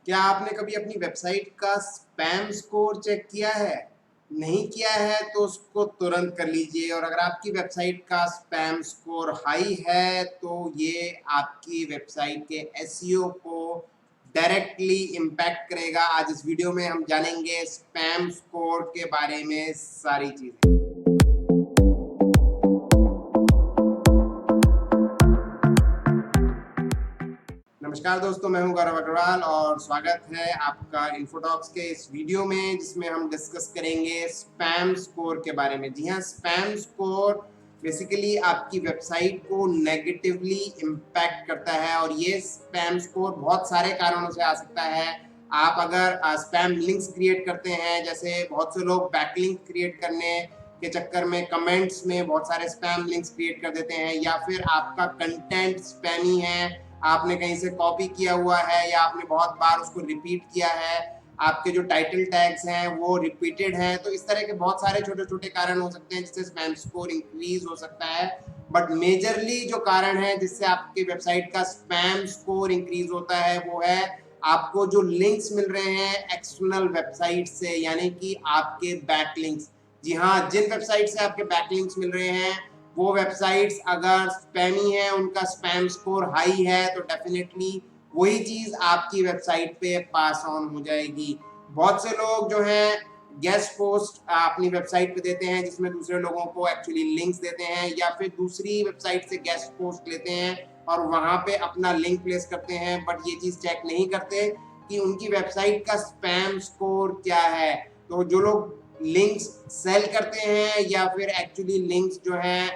क्या आपने कभी अपनी वेबसाइट का स्पैम स्कोर चेक किया है? नहीं किया है तो उसको तुरंत कर लीजिए। और अगर आपकी वेबसाइट का स्पैम स्कोर हाई है तो ये आपकी वेबसाइट के एसईओ को डायरेक्टली इम्पैक्ट करेगा। आज इस वीडियो में हम जानेंगे स्पैम स्कोर के बारे में सारी चीजें। नमस्कार दोस्तों, मैं हूं गौरव अग्रवाल और स्वागत है आपका इन्फोटॉक्स के इस वीडियो में, जिसमें हम डिस्कस करेंगे स्पैम स्कोर के बारे में। जी हाँ, स्पैम स्कोर बेसिकली आपकी वेबसाइट को नेगेटिवली इम्पैक्ट करता है और ये स्पैम स्कोर बहुत सारे कारणों से आ सकता है। आप अगर स्पैम लिंक्स क्रिएट करते हैं, जैसे बहुत से लोग बैकलिंक क्रिएट करने के चक्कर में कमेंट्स में बहुत सारे स्पैम लिंक्स क्रिएट कर देते हैं, या फिर आपका कंटेंट स्पैमी है, आपने कहीं से कॉपी किया हुआ है या आपने बहुत बार उसको रिपीट किया है, आपके जो टाइटल टैग्स हैं वो रिपीटेड हैं। तो इस तरह के बहुत सारे छोटे छोटे कारण हो सकते हैं जिससे स्पैम स्कोर इंक्रीज हो सकता है। बट मेजरली जो कारण है जिससे आपके वेबसाइट का स्पैम स्कोर इंक्रीज होता है वो है आपको जो लिंक्स मिल रहे हैं एक्सटर्नल वेबसाइट से, यानी कि आपके बैकलिंक्स। जी हाँ, जिन वेबसाइट से आपके बैकलिंक्स मिल रहे हैं वो वेबसाइट्स अगर स्पैमी है, उनका स्पैम स्कोर हाई है, तो डेफिनेटली वही चीज आपकी वेबसाइट पे पास ऑन हो जाएगी। बहुत से लोग जो हैं गेस्ट पोस्ट अपनी वेबसाइट पे देते हैं जिसमें दूसरे लोगों को एक्चुअली लिंक्स देते हैं, या फिर दूसरी वेबसाइट से गेस्ट पोस्ट लेते हैं और वहां पे अपना लिंक प्लेस करते हैं, बट ये चीज चेक नहीं करते कि उनकी वेबसाइट का स्पैम स्कोर क्या है। तो जो लोग लिंक्स सेल करते हैं या फिर एक्चुअली लिंक्स जो है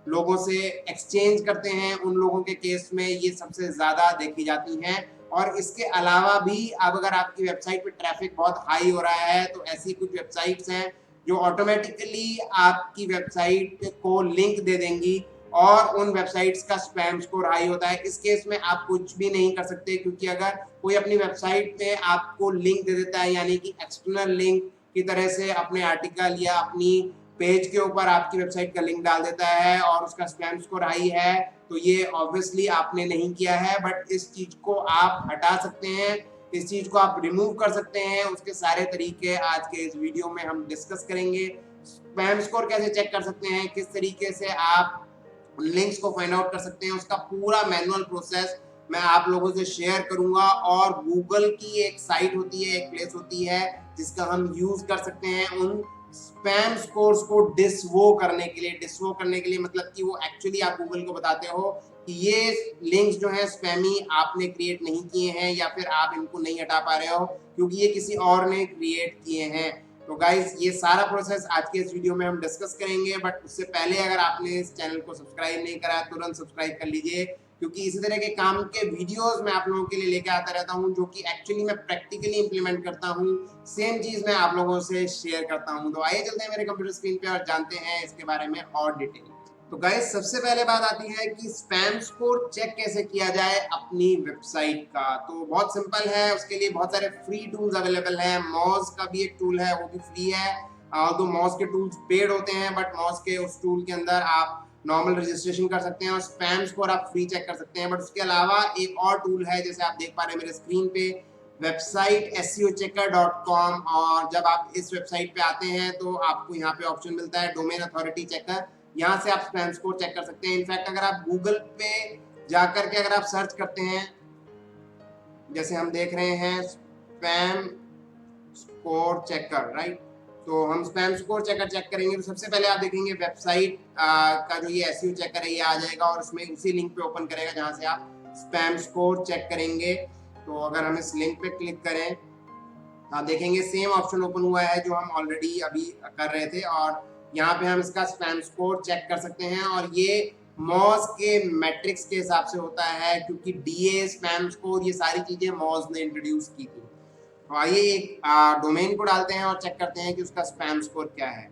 लोगों से एक्सचेंज करते हैं, उन लोगों के केस में ये सबसे ज्यादा देखी जाती हैं। और इसके अलावा भी अब अगर आपकी वेबसाइट पे ट्रैफिक बहुत हाई हो रहा है तो ऐसी कुछ वेबसाइट्स हैं जो ऑटोमेटिकली आपकी वेबसाइट को लिंक दे देंगी और उन वेबसाइट्स का स्पैम स्कोर हाई होता है। इस केस में आप कुछ भी नहीं कर सकते, क्योंकि अगर कोई अपनी वेबसाइट में आपको लिंक दे देता है, यानी कि एक्सटर्नल लिंक की तरह से अपने आर्टिकल या अपनी पेज के ऊपर आपकी वेबसाइट का लिंक डाल देता है और उसका स्पैम स्कोर हाई है, तो ये ऑब्वियसली आपने नहीं किया है। बट इस चीज को आप हटा सकते हैं, इस चीज को आप रिमूव कर सकते हैं। उसके सारे तरीके आज के इस वीडियो में हम डिस्कस करेंगे। स्पैम स्कोर कैसे चेक कर सकते हैं, किस तरीके से आप लिंक्स को फाइंड आउट कर सकते हैं, उसका पूरा मैनुअल प्रोसेस मैं आप लोगों से शेयर करूंगा। और गूगल की एक साइट होती है, एक प्लेस होती है जिसका हम यूज कर सकते हैं उन स्पैम स्कोर्स को डिसवो करने के लिए। डिसवो करने के लिए मतलब कि वो एक्चुअली आप गूगल को बताते हो कि ये लिंक्स जो है स्पैमी आपने क्रिएट नहीं किए हैं, या फिर आप इनको नहीं हटा पा रहे हो क्योंकि ये किसी और ने क्रिएट किए हैं। तो गाइज, ये सारा प्रोसेस आज के इस वीडियो में हम डिस्कस करेंगे। बट उससे पहले अगर आपने इस चैनल को सब्सक्राइब नहीं करा तुरंत सब्सक्राइब कर लीजिए, क्योंकि इसी तरह के काम के वीडियोस मैं आप लोगों के लिए लेके आता रहता हूं जो कि एक्चुअली मैं प्रैक्टिकली इंप्लीमेंट करता हूं। सेम चीज मैं आप लोगों से शेयर करता हूं। तो आइए चलते हैं मेरे कंप्यूटर स्क्रीन पे और जानते हैं इसके बारे में और डिटेल। तो गाइस, सबसे पहले बात आती है कि स्पैम स्कोर चेक कैसे किया जाए अपनी वेबसाइट का। तो बहुत सिंपल है, उसके लिए बहुत सारे फ्री टूल्स अवेलेबल हैं। मॉज का भी एक टूल है, वो भी फ्री है। तो मॉज के टूल्स पेड होते हैं, बट मॉज के उस टूल के अंदर आप नॉर्मल रजिस्ट्रेशन कर सकते हैं और स्पैम स्कोर आप फ्री चेक कर सकते हैं। बट उसके अलावा एक और टूल है, जैसे आप देख पा रहे हैं मेरे स्क्रीन पे, वेबसाइट seochecker.com। और जब आप इस वेबसाइट पे आते हैं तो आपको यहाँ पे ऑप्शन मिलता है डोमेन अथॉरिटी चेकर। यहाँ से आप स्पैम स्कोर चेक कर सकते हैं। इनफैक्ट अगर आप गूगल पे जाकर के अगर आप सर्च करते हैं, जैसे हम देख रहे हैं स्पैम स्कोर चेकर, राइट, तो हम स्पैम स्कोर चेकर चेक करेंगे तो सबसे पहले आप देखेंगे वेबसाइट का जो ये एसईओ चेकर है ये आ जाएगा और उसमें उसी लिंक पे ओपन करेगा जहां से आप स्पैम स्कोर चेक करेंगे। तो अगर हम इस लिंक पे क्लिक करें, आप देखेंगे सेम ऑप्शन ओपन हुआ है जो हम ऑलरेडी अभी कर रहे थे, और यहाँ पे हम इसका स्पैम स्कोर चेक कर सकते हैं। और ये मॉज के मैट्रिक्स के हिसाब से होता है, क्योंकि डीए, स्पैम स्कोर, ये सारी चीजें मॉज ने इंट्रोड्यूस की थी। तो आइए एक डोमेन को डालते हैं और चेक करते हैं कि उसका स्पैम स्कोर क्या है।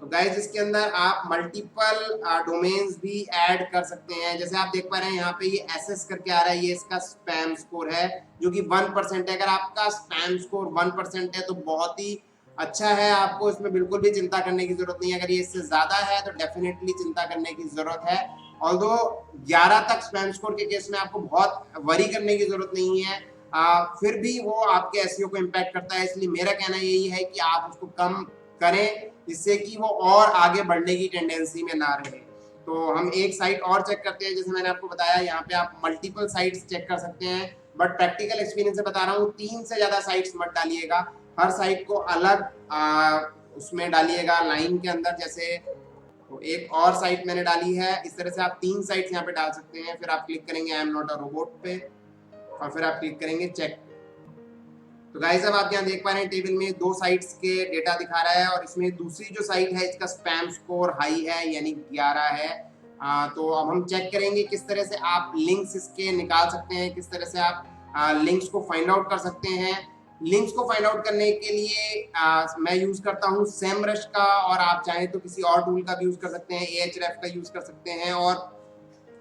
तो गाइस, इसके अंदर आप मल्टीपल डोमेन्स भी ऐड कर सकते हैं। जैसे आप देख पा रहे हैं यहाँ पे ये एसएस करके आ रहा है, ये इसका स्पैम स्कोर है जो कि 1% है। अगर आपका स्पैम स्कोर 1% है तो बहुत ही अच्छा है, आपको इसमें बिल्कुल भी चिंता करने की जरूरत नहीं है। अगर ये इससे ज्यादा है तो डेफिनेटली चिंता करने की जरूरत है। ऑल्दो 11 तक स्पैम स्कोर के केस में आपको बहुत वरी करने की जरूरत नहीं है, फिर भी वो आपके एसईओ को इम्पैक्ट करता है। इसलिए मेरा कहना यही है कि आप उसको कम करें, जिससे कि वो और आगे बढ़ने की टेंडेंसी में ना रहे। तो हम एक साइट और चेक करते हैं। जैसे मैंने आपको बताया, यहाँ पे आप मल्टीपल साइट्स चेक कर सकते हैं, बट प्रैक्टिकल एक्सपीरियंस से बता रहा हूँ 3 से ज्यादा साइट्स मत डालिएगा। हर साइट को अलग उसमें डालिएगा लाइन के अंदर। जैसे तो एक और साइट मैंने डाली है, इस तरह से आप 3 साइट्स यहाँ पे डाल सकते हैं। फिर आप क्लिक करेंगे I am not a robot पे, और फिर आप क्लिक करेंगे चेक। तो गाइस अब आप यहाँ देख पा रहे हैं टेबल में 2 साइट्स के डेटा दिखा रहा है, और इसमें दूसरी जो साइट है इसका स्पैम स्कोर हाई है, यानी 11 है। तो अब हम चेक करेंगे किस तरह से आप लिंक्स इसके निकाल सकते हैं, किस तरह से आप लिंक्स को फाइंड आउट कर सकते हैं। लिंक्स को फाइंड आउट करने के लिए मैं यूज करता हूँ सेमरश का, और आप चाहें तो किसी और टूल का भी यूज कर सकते हैं, Ahref का यूज कर सकते हैं, और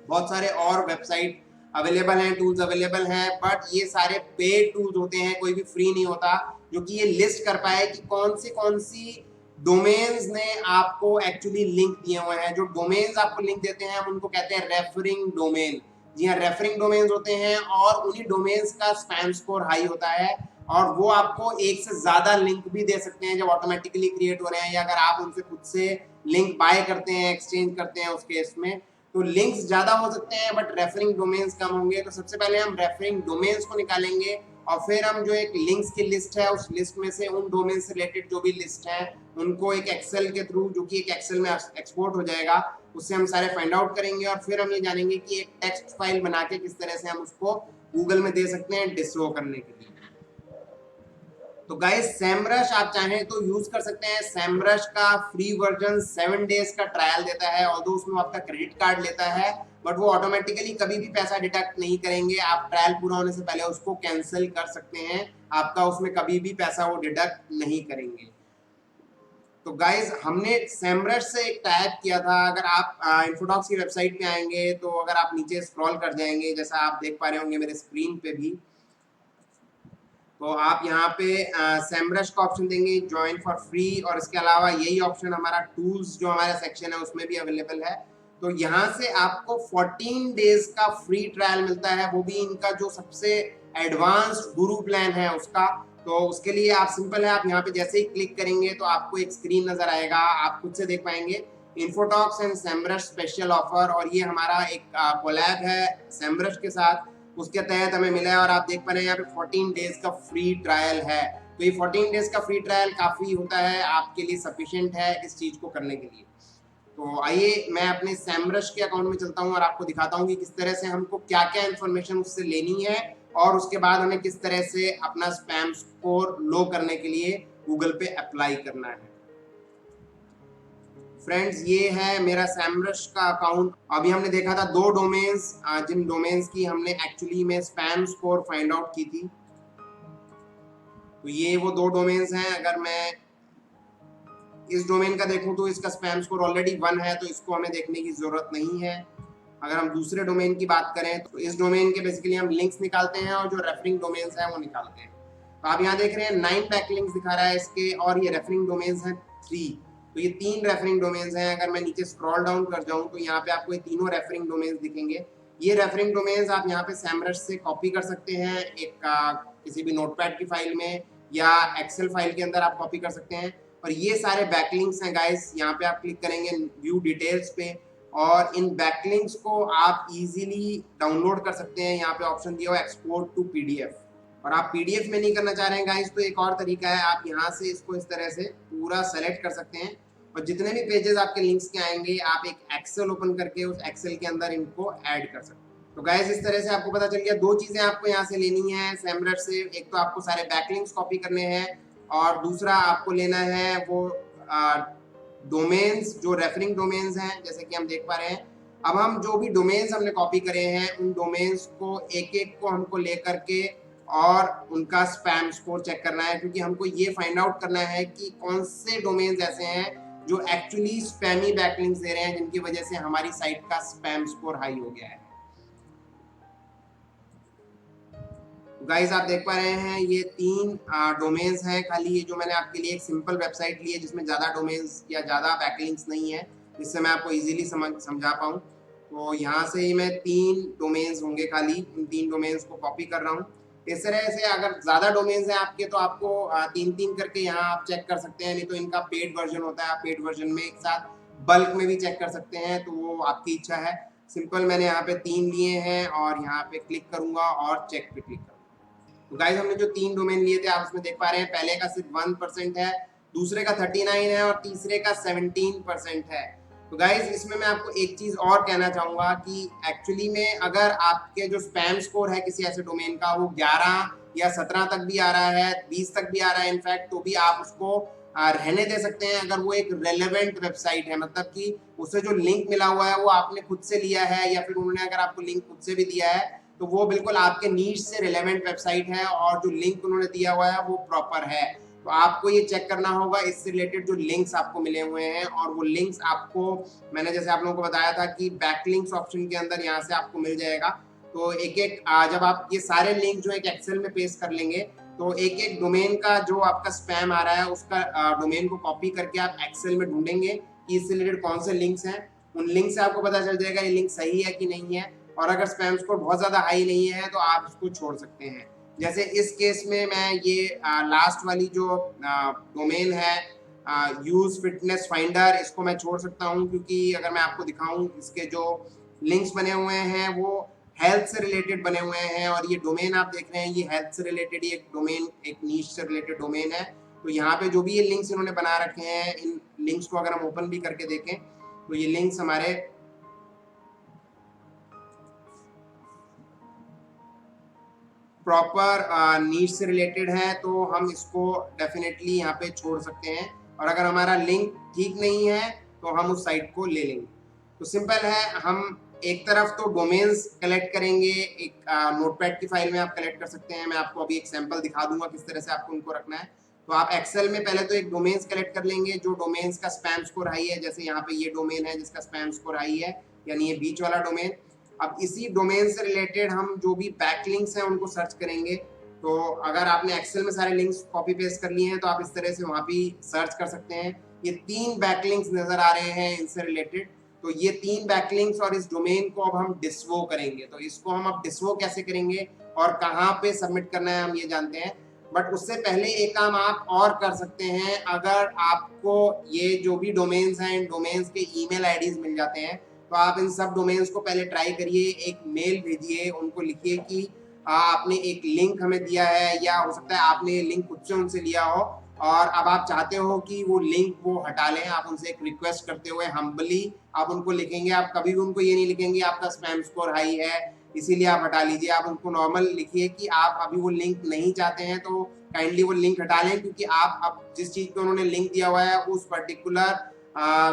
बहुत सारे और वेबसाइट अवेलेबल हैं, टूल्स अवेलेबल हैं। बट ये सारे पेड टूल्स होते हैं, कोई भी फ्री नहीं होता, जो कि ये लिस्ट कर पाए कि कौन सी डोमेन्स ने आपको एक्चुअली लिंक दिए हुए हैं। जो डोमेन्स आपको लिंक देते हैं हम उनको कहते हैं रेफरिंग डोमेन। जी हाँ, रेफरिंग डोमेन्स होते हैं, और उन्हीं डोमेन्स का स्पैम स्कोर हाई होता है, और वो आपको एक से ज्यादा लिंक भी दे सकते हैं जब ऑटोमेटिकली क्रिएट हो रहे हैं, या अगर आप उनसे खुद से लिंक बाय करते हैं, एक्सचेंज करते हैं उस केस में। तो लिंक्स ज्यादा हो सकते हैं बट रेफरिंग डोमेन्स कम होंगे। तो सबसे पहले हम रेफरिंग डोमेन्स को निकालेंगे, और फिर हम जो एक लिंक्स की लिस्ट है उस लिस्ट में से उन डोमेन से रिलेटेड जो भी लिस्ट है उनको एक एक्सेल के थ्रू, जो कि एक एक्सेल में एक्सपोर्ट हो जाएगा, उससे हम सारे फाइंड आउट करेंगे। और फिर हम ये जानेंगे कि एक टेक्स्ट फाइल बना के किस तरह से हम उसको गूगल में दे सकते हैं डिस्प्ले करने के लिए। तो गाइस सेमरश आप चाहें तो यूज कर सकते हैं। सेमरश का फ्री वर्जन 7 डेज का ट्रायल देता है, और उसमें आपका क्रेडिट कार्ड लेता है, बट वो ऑटोमेटिकली कभी भी पैसा डिडक्ट नहीं करेंगे। आप ट्रायल पूरा होने से पहले उसको कैंसिल कर सकते हैं, आपका उसमें कभी भी पैसा वो डिडक्ट नहीं करेंगे। तो गाइज हमने सेमरश से एक टाइप किया था। अगर आप इन्फोटॉक्स की वेबसाइट पे आएंगे तो अगर आप नीचे स्क्रॉल कर जाएंगे, जैसा आप देख पा रहे होंगे मेरे स्क्रीन पे भी, तो आप यहाँ पे सेमरश का ऑप्शन देंगे ज्वाइन फॉर फ्री, और इसके अलावा यही ऑप्शन हमारा टूल्स जो हमारा सेक्शन है उसमें भी अवेलेबल है। तो यहाँ से आपको 14 डेज का फ्री ट्रायल मिलता है, वो भी इनका जो सबसे एडवांस्ड गुरु प्लान है उसका। तो उसके लिए आप सिंपल है, आप यहाँ पे जैसे ही क्लिक करेंगे तो आपको एक स्क्रीन नजर आएगा, आप खुद से देख पाएंगे इन्फोटॉक्स एंड सेमरश स्पेशल ऑफर, और ये हमारा एक कोलैब है सेमरश के साथ, उसके तहत हमें मिला है। और आप देख पा रहे हैं यहाँ पे 14 डेज का फ्री ट्रायल है। तो ये 14 डेज का फ्री ट्रायल काफी होता है आपके लिए, सफिशिएंट है इस चीज को करने के लिए। तो आइए मैं अपने सेमरश के अकाउंट में चलता हूँ और आपको दिखाता हूँ कि किस तरह से हमको क्या क्या इन्फॉर्मेशन उससे लेनी है, और उसके बाद हमें किस तरह से अपना स्पैम स्कोर लो करने के लिए गूगल पे अप्लाई करना है। फ्रेंड्स ये है मेरा सेमरश का अकाउंट। अभी हमने देखा था 2 डोमेन्स, जिन डोमेन्स की हमने एक्चुअली में स्पैम स्कोर फाइंड आउट की थी। तो ये वो 2 डोमेन्स हैं। अगर मैं इस डोमेन का देखूं तो इसका स्पैम स्कोर ऑलरेडी 1 है, तो इसको हमें देखने की जरूरत नहीं है। अगर हम दूसरे डोमेन की बात करें तो इस डोमेन के बेसिकली हम लिंक्स निकालते हैं, और जो रेफरिंग डोमेन्स हैं वो निकालते हैं। तो आप यहाँ देख रहे हैं 9 बैकलिंक्स दिखा रहा है इसके, और ये रेफरिंग डोमेन्स हैं 3। तो ये 3 रेफरिंग डोमेन्स हैं। अगर मैं नीचे स्क्रॉल डाउन कर जाऊं तो यहाँ पे आपको ये तीनों रेफरिंग डोमेन्स दिखेंगे। ये रेफरिंग डोमेन्स आप यहाँ पे सेमरश से कॉपी कर सकते हैं, एक किसी भी नोटपैड की फाइल में या एक्सेल फाइल के अंदर आप कॉपी कर सकते हैं। और ये सारे बैकलिंक्स हैं गाइस। यहाँ पे आप क्लिक करेंगे व्यू डिटेल्स पे, और इन बैकलिंक्स को आप इजीली डाउनलोड कर सकते हैं। यहाँ पे ऑप्शन दिया हुआ एक्सपोर्ट टू पीडीएफ, और आप पीडीएफ में नहीं करना चाह रहे हैं गाइस तो एक और तरीका है, आप यहाँ से इसको इस तरह से पूरा सेलेक्ट कर सकते हैं, और जितने भी पेजेस आपके लिंक्स के आएंगे आप एक एक्सेल ओपन करके उस एक्सेल के अंदर इनको ऐड कर सकते हैं। तो गाइस इस तरह से आपको पता चल गया 2 चीजें आपको यहाँ से लेनी है सेमरश से। एक तो आपको सारे बैकलिंक्स कॉपी करने हैं, और दूसरा आपको लेना है वो डोमेन्स जो रेफरिंग डोमेन्स हैं, जैसे कि हम देख पा रहे हैं। अब हम जो भी डोमेन्स हमने कॉपी करे हैं उन डोमेन्स को एक एक को हमको लेकर के और उनका स्पैम स्कोर चेक करना है, क्योंकि हमको ये फाइंड आउट करना है कि कौन से डोमेन्स ऐसे हैं जो एक्चुअली स्पैमी बैकलिंक्स दे रहे हैं, जिनकी वजह से हमारी साइट का स्पैम स्कोर हाई हो गया है। गाइस आप देख पा रहे हैं ये 3 डोमेन्स हैं खाली, ये जो मैंने आपके लिए एक सिंपल वेबसाइट ली है जिसमें ज़्यादा डोमेन्स या ज़्यादा बैकलिंक्स नहीं है, जिससे मैं आपको इजीली समझा पाऊँ। तो यहाँ से ही मैं 3 डोमेन्स होंगे खाली, इन 3 डोमेन्स को कॉपी कर रहा हूँ। इस तरह से अगर ज़्यादा डोमेन्स हैं आपके तो आपको 3-3 करके यहाँ आप चेक कर सकते हैं, नहीं तो इनका पेड वर्जन होता है, आप पेड वर्जन में एक साथ बल्क में भी चेक कर सकते हैं, तो वो आपकी इच्छा है। सिंपल मैंने यहाँ पे 3 लिए हैं और यहाँ पे क्लिक करूँगा और चेक पे क्लिक करूँगा। तो गाइस हमने जो 3 डोमेन लिए थे आप उसमें देख पा रहे हैं, पहले का सिर्फ 1% है, दूसरे का 39 है और तीसरे का 17% है। तो गाइस इसमें मैं आपको एक चीज और कहना चाहूंगा कि एक्चुअली में अगर आपके जो स्पैम स्कोर है किसी ऐसे डोमेन का वो 11 या 17 तक भी आ रहा है, 20 तक भी आ रहा है इनफैक्ट, तो भी आप उसको रहने दे सकते हैं अगर वो एक रेलेवेंट वेबसाइट है, मतलब कि उससे जो लिंक मिला हुआ है वो आपने खुद से लिया है या फिर उन्होंने अगर आपको लिंक खुद से भी दिया है तो वो बिल्कुल आपके नीश से रिलेवेंट वेबसाइट है और जो लिंक उन्होंने दिया हुआ है वो प्रॉपर है। तो आपको ये चेक करना होगा इससे रिलेटेड जो लिंक्स आपको मिले हुए हैं, और वो लिंक्स आपको मैंने जैसे आप लोगों को बताया था कि बैकलिंक्स ऑप्शन के अंदर यहाँ से आपको मिल जाएगा। तो एक एक जब आप ये सारे लिंक जो एक एक्सेल में पेस्ट कर लेंगे तो एक एक डोमेन का जो आपका स्पैम आ रहा है उसका डोमेन को कॉपी करके आप एक्सेल में ढूंढेंगे कि इससे रिलेटेड कौन से लिंक्स हैं। उन लिंक से आपको पता चल जाएगा ये लिंक सही है कि नहीं है, और अगर स्पैम स्कोर बहुत ज़्यादा हाई नहीं है तो आप इसको छोड़ सकते हैं। जैसे इस केस में मैं ये लास्ट वाली जो डोमेन है यूज फिटनेस फाइंडर, इसको मैं छोड़ सकता हूँ क्योंकि अगर मैं आपको दिखाऊं इसके जो लिंक्स बने हुए हैं वो हेल्थ से रिलेटेड बने हुए हैं, और ये डोमेन आप देख रहे हैं ये हेल्थ से रिलेटेड ही एक डोमेन, एक नीश से रिलेटेड डोमेन है। तो यहाँ पे जो भी ये लिंक्स इन्होंने बना रखे हैं, इन लिंक्स को अगर हम ओपन भी करके देखें तो ये लिंक्स हमारे प्रॉपर नीड से रिलेटेड है, तो हम इसको डेफिनेटली यहाँ पे छोड़ सकते हैं, और अगर हमारा लिंक ठीक नहीं है तो हम उस साइट को ले लेंगे। तो सिंपल है, हम एक तरफ तो डोमेन्स कलेक्ट करेंगे, एक नोटपैड की फाइल में आप कलेक्ट कर सकते हैं। मैं आपको अभी एक सैंपल दिखा दूंगा किस तरह से आपको उनको रखना है। तो आप एक्सेल में पहले तो एक डोमेन्स कलेक्ट कर लेंगे जो डोमेन्स का स्पैम स्कोर हाई है, जैसे यहाँ पे ये डोमेन है जिसका स्पैम स्कोर हाई है, यानी ये बीच वाला डोमेन। अब इसी डोमेन से रिलेटेड हम जो भी बैकलिंक्स हैं उनको सर्च करेंगे। तो अगर आपने एक्सेल में सारे लिंक्स कॉपी पेस्ट कर लिए हैं तो आप इस तरह से वहाँ भी सर्च कर सकते हैं। ये 3 बैकलिंक्स नजर आ रहे हैं इनसे रिलेटेड। तो ये 3 बैकलिंक्स और इस डोमेन को अब हम डिसवो करेंगे। तो इसको हम अब डिसवो कैसे करेंगे और कहाँ पे सबमिट करना है हम ये जानते हैं, बट उससे पहले एक काम आप और कर सकते हैं। अगर आपको ये जो भी डोमेन्स हैं इन डोमेन्स के ईमेल आईडीज मिल जाते हैं तो आप इन सब डोमेन्स को पहले ट्राई करिए, एक मेल भेजिए, उनको लिखिए कि आपने एक लिंक हमें दिया है, या हो सकता है आपने ये लिंक खुद से उनसे लिया हो और अब आप चाहते हो कि वो लिंक वो हटा लें। आप उनसे एक रिक्वेस्ट करते हुए हम्बली आप उनको लिखेंगे। आप कभी भी उनको ये नहीं लिखेंगे आपका स्पैम स्कोर हाई है इसीलिए आप हटा लीजिए। आप उनको नॉर्मल लिखिए कि आप अभी वो लिंक नहीं चाहते हैं तो काइंडली वो लिंक हटा लें, क्योंकि आप अब जिस चीज़ पे उन्होंने लिंक दिया हुआ है उस पर्टिकुलर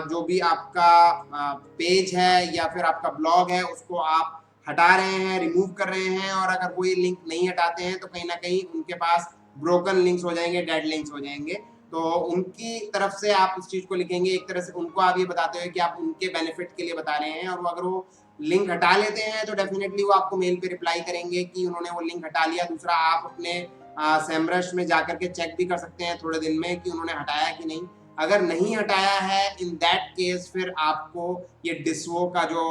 जो भी आपका पेज है या फिर आपका ब्लॉग है उसको आप हटा रहे हैं, रिमूव कर रहे हैं। और अगर वो ये लिंक नहीं हटाते हैं तो कहीं ना कहीं उनके पास ब्रोकन लिंक्स हो जाएंगे, डेड लिंक्स हो जाएंगे। तो उनकी तरफ से आप उस चीज को लिखेंगे, एक तरह से उनको आप ये बताते हो कि आप उनके बेनिफिट के लिए बता रहे हैं। और वो अगर वो लिंक हटा लेते हैं तो डेफिनेटली वो आपको मेल पे रिप्लाई करेंगे कि उन्होंने वो लिंक हटा लिया। दूसरा, आप अपने सेमरश में जाकर के चेक भी कर सकते हैं थोड़े दिन में कि उन्होंने हटाया कि नहीं। अगर नहीं हटाया है इन दैट केस फिर आपको ये डिसवो का जो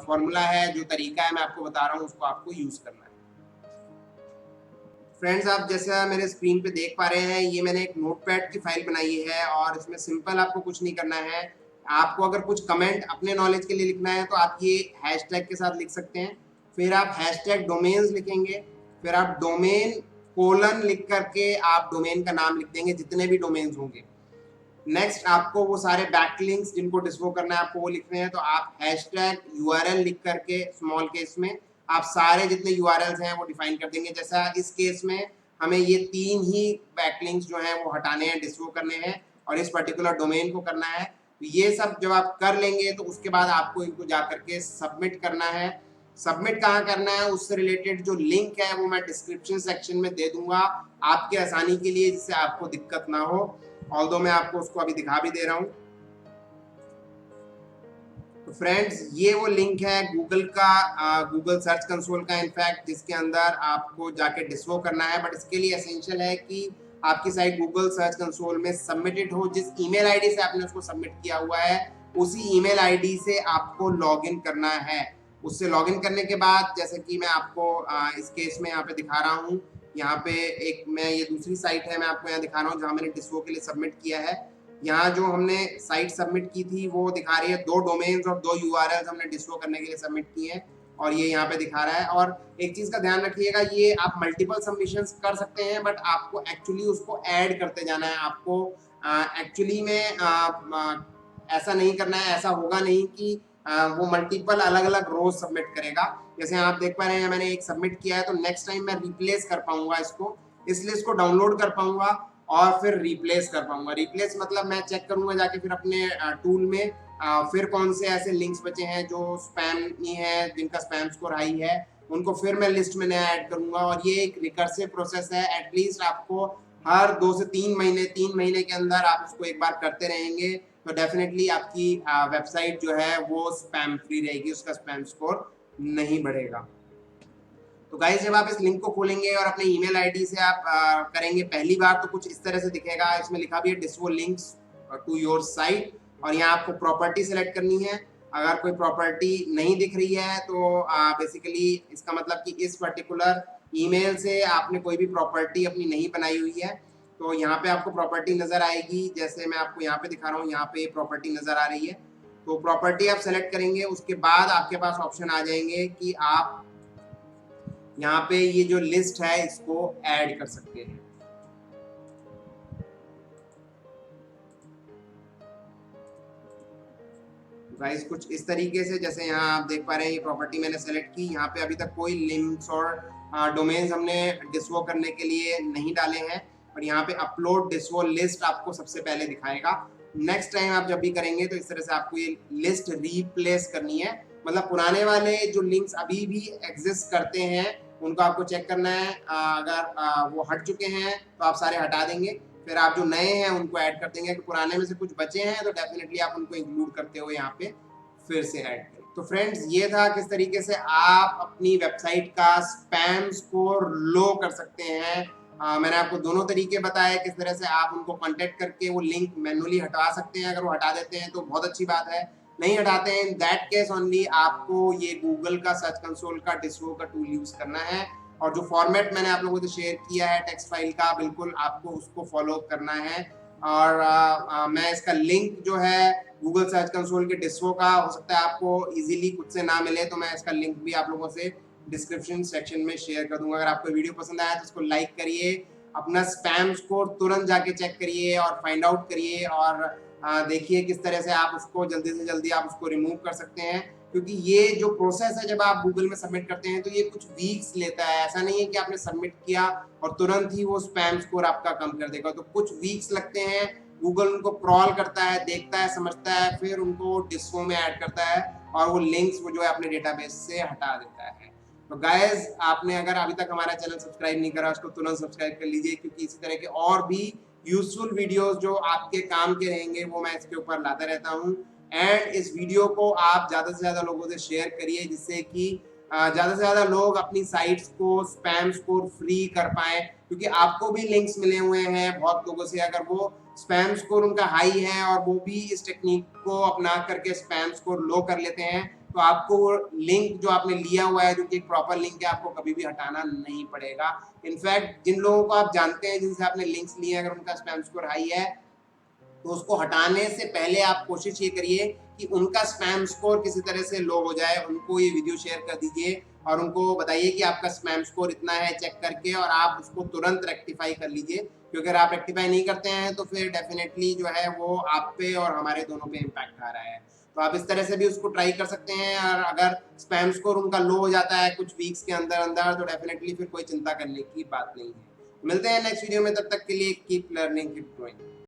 फॉर्मूला है, जो तरीका है मैं आपको बता रहा हूँ, उसको आपको यूज करना है। फ्रेंड्स, आप जैसा मेरे स्क्रीन पे देख पा रहे हैं ये मैंने एक नोटपैड की फाइल बनाई है और इसमें सिंपल आपको कुछ नहीं करना है। आपको अगर कुछ कमेंट अपने नॉलेज के लिए लिखना है तो आप ये हैशटैग के साथ लिख सकते हैं। फिर आप हैशटैग डोमेन्स लिखेंगे, फिर आप डोमेन कोलन लिख करके आप डोमेन का नाम लिख देंगे जितने भी डोमेन्स होंगे। नेक्स्ट आपको वो सारे बैकलिंक्स जिनको डिस्प्ले करना है आपको वो लिखने हैं, तो आप हैशटैग यूआरएल लिख करके स्मॉल केस में आप सारे जितने यूआरएल्स हैं वो डिफाइन कर देंगे। जैसा इस केस में हमें ये 3 ही बैकलिंक्स जो हैं वो हटाने हैं, डिस्प्ले करने हैं और इस पर्टिकुलर डोमेन को करना है। तो ये सब जब आप कर लेंगे तो उसके बाद आपको इनको जा करके सबमिट करना है। सबमिट कहाँ करना है उससे रिलेटेड जो लिंक है वो मैं डिस्क्रिप्शन सेक्शन में दे दूंगा आपके आसानी के लिए, जिससे आपको दिक्कत ना हो। ऑल्दो मैं आपको उसको अभी दिखा भी दे रहा हूँ। तो फ्रेंड्स ये वो लिंक है गूगल का, गूगल सर्च कंसोल का इनफैक्ट, जिसके अंदर आपको जाके डिस्वो करना है। बट इसके लिए एसेंशियल है कि आपकी साइट गूगल सर्च कंसोल में सबमिटेड हो। जिस ईमेल आईडी से आपने उसको सबमिट किया हुआ है उसी ईमेल आईडी से आपको लॉगिन करना है। उससे लॉगिन करने के बाद, जैसे कि मैं आपको इस केस में यहाँ पे दिखा रहा हूँ, यहाँ पे एक मैं ये दूसरी साइट है, मैं आपको यहाँ दिखा रहा हूँ जहाँ मैंने डिस्वो के लिए सबमिट किया है। यहाँ जो हमने साइट सबमिट की थी वो दिखा रही है 2 डोमेन्स और 2 यूआरएल्स हमने डिस्वो करने के लिए सबमिट किए हैं, और ये यहाँ पे दिखा रहा है। और एक चीज का ध्यान रखिएगा, ये आप मल्टीपल सबमिशंस कर सकते हैं, बट आपको एक्चुअली उसको ऐड करते जाना है। आपको एक्चुअली में ऐसा नहीं करना है, ऐसा होगा नहीं कि वो मल्टीपल अलग अलग रोज सबमिट करेगा। जैसे आप देख पा रहे हैं मैंने एक सबमिट किया है, तो नेक्स्ट टाइम मैं रिप्लेस कर पाऊंगा इसको, इसलिए इसको डाउनलोड कर पाऊंगा और फिर रिप्लेस कर पाऊंगा। रिप्लेस मतलब मैं चेक करूंगा जाके फिर अपने टूल में फिर कौन से ऐसे लिंक्स बचे हैं जो स्पैम ही है, जिनका स्पैम स्कोर हाई है, उनको फिर मैं लिस्ट में नया ऐड करूंगा। और ये एक रिकर्सिव प्रोसेस है, एटलीस्ट आपको हर 2 से 3 महीने, 3 महीने के अंदर आप इसको एक बार करते रहेंगे तो डेफिनेटली आपकी वेबसाइट जो है वो स्पैम फ्री रहेगी, उसका स्पैम स्कोर नहीं बढ़ेगा। तो गाइस जब आप इस लिंक को खोलेंगे और अपने ईमेल आईडी से आप करेंगे पहली बार, तो कुछ इस तरह से दिखेगा। इसमें लिखा भी है डिस्वो लिंक्स टू योर साइट, और यहाँ आपको प्रॉपर्टी सेलेक्ट करनी है। अगर कोई प्रॉपर्टी नहीं दिख रही है तो बेसिकली इसका मतलब कि इस पर्टिकुलर ईमेल से आपने कोई भी प्रॉपर्टी अपनी नहीं बनाई हुई है। तो यहाँ पे आपको प्रॉपर्टी नजर आएगी, जैसे मैं आपको यहाँ पे दिखा रहा हूँ, यहाँ पे प्रॉपर्टी नजर आ रही है। तो प्रॉपर्टी आप सेलेक्ट करेंगे, उसके बाद आपके पास ऑप्शन आ जाएंगे कि आप यहाँ पे ये जो लिस्ट है इसको ऐड कर सकते हैं। गाइस कुछ इस तरीके से, जैसे यहाँ आप देख पा रहे हैं ये प्रॉपर्टी मैंने सेलेक्ट की। यहाँ पे अभी तक कोई लिंक्स और डोमेन्स हमने डिस्वो करने के लिए नहीं डाले हैं, और यहाँ पे अपलोड डिस्वो लिस्ट आपको सबसे पहले दिखाएगा। नेक्स्ट टाइम आप जब भी करेंगे तो इस तरह से आपको ये लिस्ट रिप्लेस करनी है, मतलब पुराने वाले जो लिंक्स अभी भी एग्जिस्ट करते हैं उनको आपको चेक करना है। अगर वो हट चुके हैं तो आप सारे हटा देंगे, फिर आप जो नए हैं उनको ऐड कर देंगे। कि पुराने में से कुछ बचे हैं तो डेफिनेटली आप उनको इंक्लूड करते हो यहाँ पे फिर से ऐड करें। तो फ्रेंड्स ये था किस तरीके से आप अपनी वेबसाइट का स्पैम स्कोर लो कर सकते हैं। मैंने आपको दोनों तरीके बताए किस तरह से आप उनको कांटेक्ट करके वो लिंक मैन्युअली हटा सकते हैं। अगर वो हटा देते हैं तो बहुत अच्छी बात है, नहीं हटाते हैं इन दैट केस ओनली आपको ये गूगल का सर्च कंसोल का डिस्वो का टूल यूज करना है। और जो फॉर्मेट मैंने आप लोगों से शेयर किया है टेक्स्ट फाइल का, बिल्कुल आपको उसको फॉलो करना है। और मैं इसका लिंक जो है गूगल सर्च कंसोल के डिस्वो का, हो सकता है आपको इजीली खुद से ना मिले, तो मैं इसका लिंक भी आप लोगों से डिस्क्रिप्शन सेक्शन में शेयर कर दूंगा। अगर आपको वीडियो पसंद आया तो इसको लाइक करिए, अपना स्पैम स्कोर तुरंत जाके चेक करिए और फाइंड आउट करिए, और देखिए किस तरह से आप उसको जल्दी से जल्दी आप उसको रिमूव कर सकते हैं। क्योंकि ये जो प्रोसेस है जब आप गूगल में सबमिट करते हैं तो ये कुछ वीक्स लेता है। ऐसा नहीं है कि आपने सबमिट किया और तुरंत ही वो स्पैम स्कोर आपका कम कर देगा, तो कुछ वीक्स लगते हैं। गूगल उनको क्रॉल करता है, देखता है, समझता है, फिर उनको डिस्वो में ऐड करता है और वो लिंक्स वो जो है अपने डेटाबेस से हटा देता है। तो गाइस आपने अगर अभी तक हमारा चैनल सब्सक्राइब नहीं करा उसको तुरंत सब्सक्राइब कर लीजिए, क्योंकि इसी तरह के और भी यूजफुल वीडियोस जो आपके काम के रहेंगे वो मैं इसके ऊपर लाता रहता हूँ। एंड इस वीडियो को आप ज़्यादा से ज़्यादा लोगों से शेयर करिए, जिससे कि ज़्यादा से ज़्यादा लोग अपनी साइट्स को स्पैम स्कोर फ्री कर पाएँ। क्योंकि आपको भी लिंक्स मिले हुए हैं बहुत लोगों से, अगर वो स्पैम स्कोर उनका हाई है और वो भी इस टेक्निक को अपना करके स्पैम स्कोर लो कर लेते हैं, तो आपको वो लिंक जो आपने लिया हुआ है, जो कि एक प्रॉपर लिंक है, आपको कभी भी हटाना नहीं पड़ेगा। इनफैक्ट जिन लोगों को आप जानते हैं जिनसे आपने लिंक्स लिए, अगर उनका स्पैम स्कोर हाई है तो उसको हटाने से पहले आप कोशिश ये करिए कि उनका स्पैम स्कोर किसी तरह से लो हो जाए। उनको ये वीडियो शेयर कर दीजिए और उनको बताइए कि आपका स्पैम स्कोर इतना है चेक करके, और आप उसको तुरंत रेक्टिफाई कर लीजिए। क्योंकि अगर आप रेक्टिफाई नहीं करते हैं तो फिर डेफिनेटली जो है वो आप पे और हमारे दोनों पे इम्पैक्ट आ रहा है। तो आप इस तरह से भी उसको ट्राई कर सकते हैं। और अगर स्पैम स्कोर उनका लो हो जाता है कुछ वीक्स के अंदर अंदर, तो डेफिनेटली फिर कोई चिंता करने की बात नहीं है। मिलते हैं नेक्स्ट वीडियो में, तब तक के लिए कीप लर्निंग, कीप ग्रोइंग।